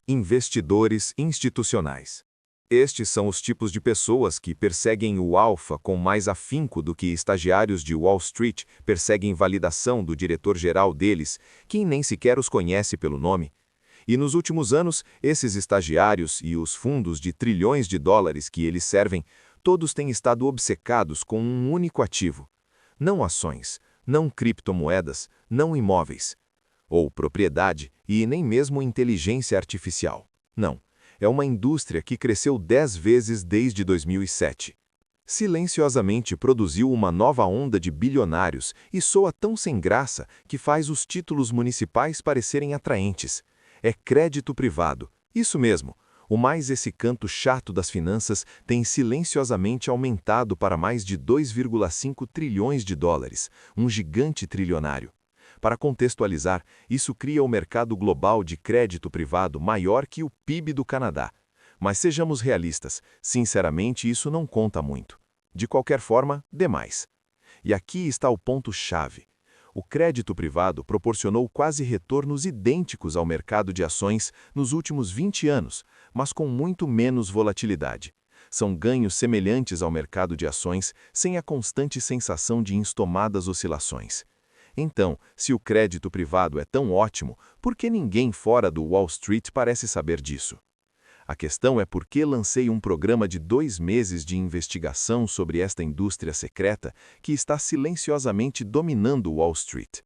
Investidores institucionais. Estes são os tipos de pessoas que perseguem o alfa com mais afinco do que estagiários de Wall Street perseguem validação do diretor-geral deles, que nem sequer os conhece pelo nome. E nos últimos anos, esses estagiários e os fundos de trilhões de dólares que eles servem, todos têm estado obcecados com um único ativo. Não ações, não criptomoedas, não imóveis, ou propriedade e nem mesmo inteligência artificial. Não, é uma indústria que cresceu 10 vezes desde 2007. Silenciosamente produziu uma nova onda de bilionários e soa tão sem graça que faz os títulos municipais parecerem atraentes. É crédito privado, isso mesmo. O mais esse canto chato das finanças tem silenciosamente aumentado para mais de 2,5 trilhões de dólares, um gigante trilionário. Para contextualizar, isso cria o mercado global de crédito privado maior que o PIB do Canadá. Mas sejamos realistas, sinceramente isso não conta muito. De qualquer forma, demais. E aqui está o ponto-chave. O crédito privado proporcionou quase retornos idênticos ao mercado de ações nos últimos 20 anos, mas com muito menos volatilidade. São ganhos semelhantes ao mercado de ações, sem a constante sensação de instomadas oscilações. Então, se o crédito privado é tão ótimo, por que ninguém fora do Wall Street parece saber disso? A questão é por que lancei um programa de 2 meses de investigação sobre esta indústria secreta que está silenciosamente dominando Wall Street.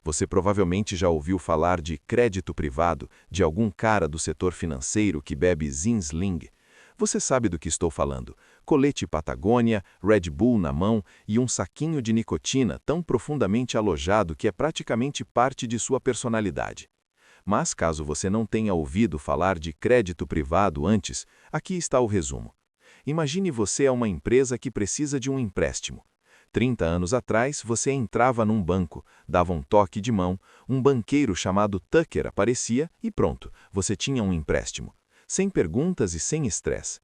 Você provavelmente já ouviu falar de crédito privado de algum cara do setor financeiro que bebe Zinsling. Você sabe do que estou falando. Colete Patagônia, Red Bull na mão e um saquinho de nicotina tão profundamente alojado que é praticamente parte de sua personalidade. Mas caso você não tenha ouvido falar de crédito privado antes, aqui está o resumo. Imagine você é uma empresa que precisa de um empréstimo. 30 anos atrás, você entrava num banco, dava um toque de mão, um banqueiro chamado Tucker aparecia e pronto, você tinha um empréstimo. Sem perguntas e sem estresse.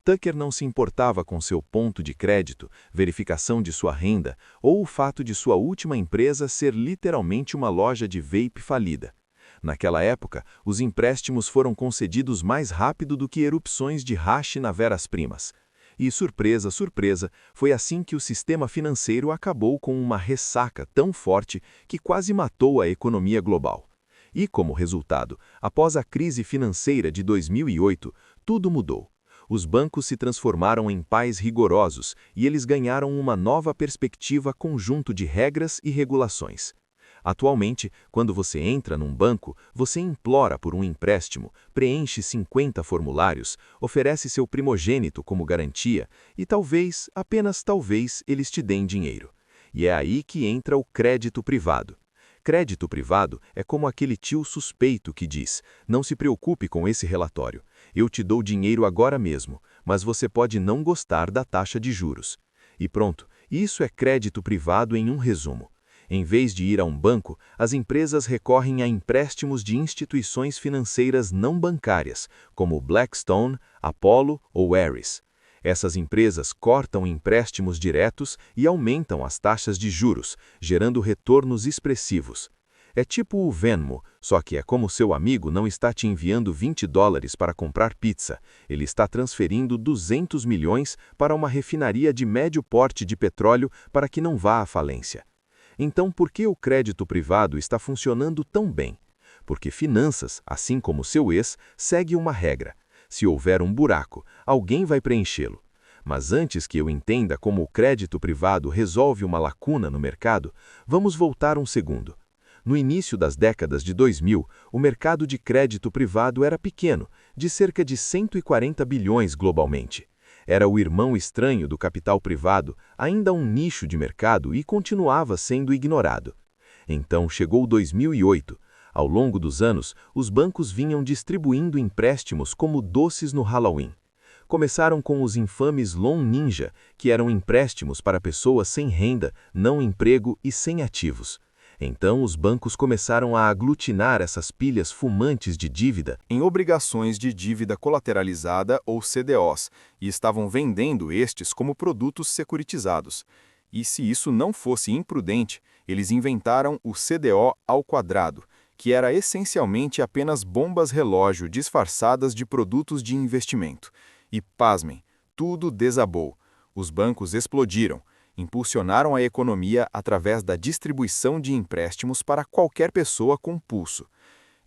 Tucker não se importava com seu ponto de crédito, verificação de sua renda ou o fato de sua última empresa ser literalmente uma loja de vape falida. Naquela época, os empréstimos foram concedidos mais rápido do que erupções de hash na Veras Primas. E surpresa, surpresa, foi assim que o sistema financeiro acabou com uma ressaca tão forte que quase matou a economia global. E, como resultado, após a crise financeira de 2008, tudo mudou. Os bancos se transformaram em pais rigorosos e eles ganharam uma nova perspectiva conjunto de regras e regulações. Atualmente, quando você entra num banco, você implora por um empréstimo, preenche 50 formulários, oferece seu primogênito como garantia e talvez, apenas talvez, eles te deem dinheiro. E é aí que entra o crédito privado. Crédito privado é como aquele tio suspeito que diz: não se preocupe com esse relatório, eu te dou dinheiro agora mesmo, mas você pode não gostar da taxa de juros. E pronto, isso é crédito privado em um resumo. Em vez de ir a um banco, as empresas recorrem a empréstimos de instituições financeiras não bancárias, como Blackstone, Apollo ou Ares. Essas empresas cortam empréstimos diretos e aumentam as taxas de juros, gerando retornos expressivos. É tipo o Venmo, só que é como seu amigo não está te enviando $20 para comprar pizza, ele está transferindo 200 milhões para uma refinaria de médio porte de petróleo para que não vá à falência. Então, por que o crédito privado está funcionando tão bem? Porque finanças, assim como seu ex, segue uma regra. Se houver um buraco, alguém vai preenchê-lo. Mas antes que eu entenda como o crédito privado resolve uma lacuna no mercado, vamos voltar um segundo. No início das décadas de 2000, o mercado de crédito privado era pequeno, de cerca de 140 bilhões globalmente. Era o irmão estranho do capital privado, ainda um nicho de mercado e continuava sendo ignorado. Então chegou 2008. Ao longo dos anos, os bancos vinham distribuindo empréstimos como doces no Halloween. Começaram com os infames Loan Ninja, que eram empréstimos para pessoas sem renda, não emprego e sem ativos. Então, os bancos começaram a aglutinar essas pilhas fumantes de dívida em obrigações de dívida colateralizada ou CDOs, e estavam vendendo estes como produtos securitizados. E se isso não fosse imprudente, eles inventaram o CDO ao quadrado, que era essencialmente apenas bombas-relógio disfarçadas de produtos de investimento. E, pasmem, tudo desabou. Os bancos explodiram, impulsionaram a economia através da distribuição de empréstimos para qualquer pessoa com pulso.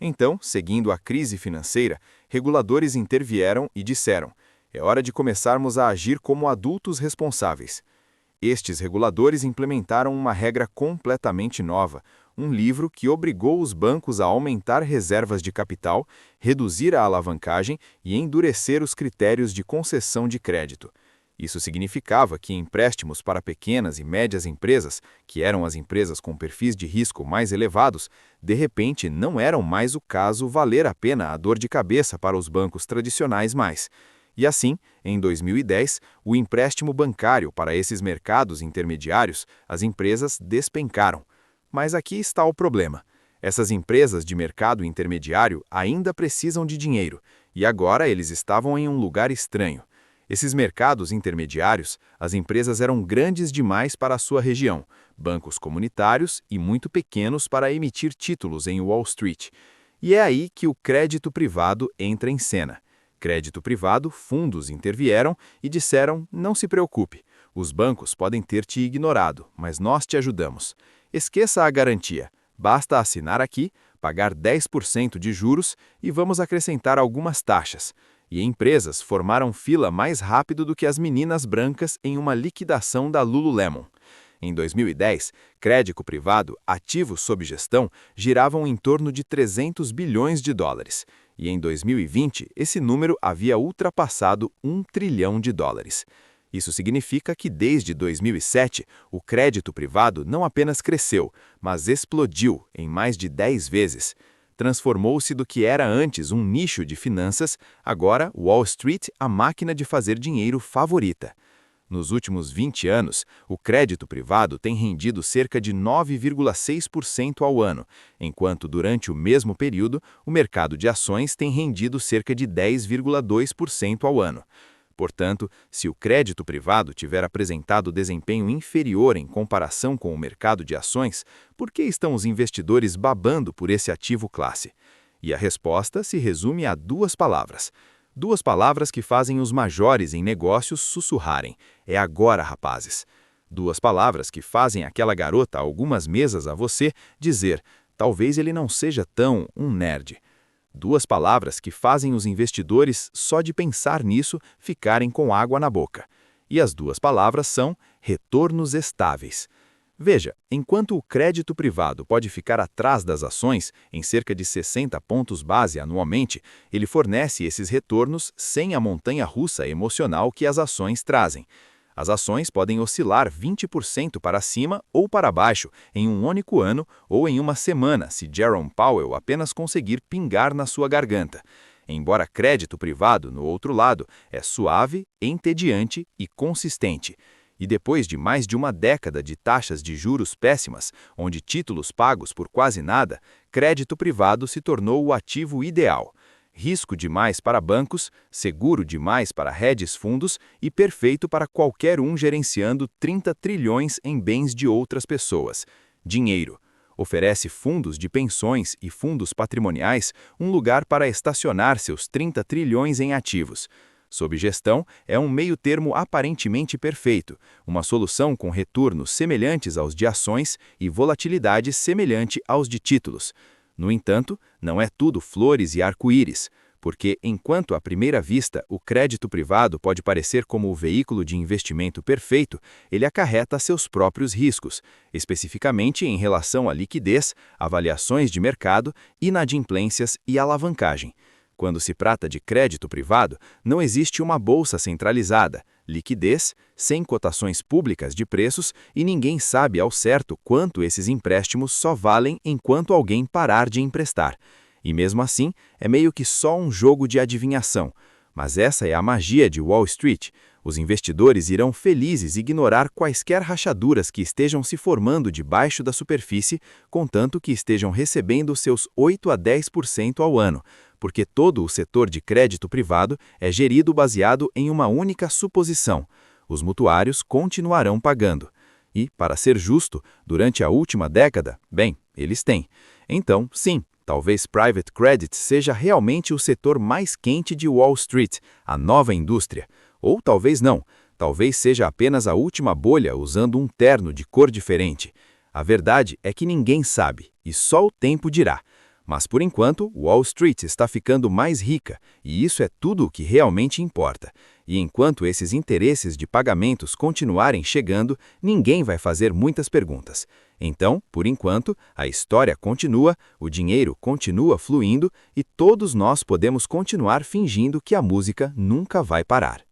Então, seguindo a crise financeira, reguladores intervieram e disseram: é hora de começarmos a agir como adultos responsáveis. Estes reguladores implementaram uma regra completamente nova, um livro que obrigou os bancos a aumentar reservas de capital, reduzir a alavancagem e endurecer os critérios de concessão de crédito. Isso significava que empréstimos para pequenas e médias empresas, que eram as empresas com perfis de risco mais elevados, de repente não eram mais o caso valer a pena a dor de cabeça para os bancos tradicionais mais. E assim, em 2010, o empréstimo bancário para esses mercados intermediários, as empresas despencaram. Mas aqui está o problema. Essas empresas de mercado intermediário ainda precisam de dinheiro, e agora eles estavam em um lugar estranho. Esses mercados intermediários, as empresas eram grandes demais para a sua região, bancos comunitários e muito pequenos para emitir títulos em Wall Street. E é aí que o crédito privado entra em cena. Crédito privado, fundos intervieram e disseram: não se preocupe, os bancos podem ter te ignorado, mas nós te ajudamos. Esqueça a garantia, basta assinar aqui, pagar 10% de juros e vamos acrescentar algumas taxas. E empresas formaram fila mais rápido do que as meninas brancas em uma liquidação da Lululemon. Em 2010, crédito privado, ativos sob gestão, giravam em torno de 300 bilhões de dólares. E em 2020, esse número havia ultrapassado 1 trilhão de dólares. Isso significa que desde 2007, o crédito privado não apenas cresceu, mas explodiu em mais de 10 vezes. Transformou-se do que era antes um nicho de finanças, agora Wall Street, a máquina de fazer dinheiro favorita. Nos últimos 20 anos, o crédito privado tem rendido cerca de 9,6% ao ano, enquanto durante o mesmo período, o mercado de ações tem rendido cerca de 10,2% ao ano. Portanto, se o crédito privado tiver apresentado desempenho inferior em comparação com o mercado de ações, por que estão os investidores babando por esse ativo classe? E a resposta se resume a duas palavras. Duas palavras que fazem os majores em negócios sussurrarem: é agora, rapazes. Duas palavras que fazem aquela garota algumas mesas a você dizer: talvez ele não seja tão um nerd. Duas palavras que fazem os investidores, só de pensar nisso, ficarem com água na boca. E as duas palavras são retornos estáveis. Veja, enquanto o crédito privado pode ficar atrás das ações, em cerca de 60 pontos base anualmente, ele fornece esses retornos sem a montanha-russa emocional que as ações trazem. As ações podem oscilar 20% para cima ou para baixo em um único ano ou em uma semana, se Jerome Powell apenas conseguir pingar na sua garganta. Embora crédito privado, no outro lado, é suave, entediante e consistente. E depois de mais de uma década de taxas de juros péssimas, onde títulos pagos por quase nada, crédito privado se tornou o ativo ideal. Risco demais para bancos, seguro demais para hedge fundos e perfeito para qualquer um gerenciando 30 trilhões em bens de outras pessoas. Dinheiro. Oferece fundos de pensões e fundos patrimoniais um lugar para estacionar seus 30 trilhões em ativos. Sob gestão, é um meio-termo aparentemente perfeito, uma solução com retornos semelhantes aos de ações e volatilidade semelhante aos de títulos. No entanto, não é tudo flores e arco-íris, porque, enquanto à primeira vista o crédito privado pode parecer como o veículo de investimento perfeito, ele acarreta seus próprios riscos, especificamente em relação à liquidez, avaliações de mercado, inadimplências e alavancagem. Quando se trata de crédito privado, não existe uma bolsa centralizada, liquidez, sem cotações públicas de preços e ninguém sabe ao certo quanto esses empréstimos só valem enquanto alguém parar de emprestar. E mesmo assim, é meio que só um jogo de adivinhação. Mas essa é a magia de Wall Street. Os investidores irão felizes ignorar quaisquer rachaduras que estejam se formando debaixo da superfície, contanto que estejam recebendo seus 8 a 10% ao ano, porque todo o setor de crédito privado é gerido baseado em uma única suposição: os mutuários continuarão pagando. E, para ser justo, durante a última década, bem, eles têm. Então, sim, Talvez private credit seja realmente o setor mais quente de Wall Street, a nova indústria. Ou talvez não, talvez seja apenas a última bolha usando um terno de cor diferente. A verdade é que ninguém sabe, e só o tempo dirá. Mas por enquanto, Wall Street está ficando mais rica, e isso é tudo o que realmente importa. E enquanto esses interesses de pagamentos continuarem chegando, ninguém vai fazer muitas perguntas. Então, por enquanto, a história continua, o dinheiro continua fluindo e todos nós podemos continuar fingindo que a música nunca vai parar.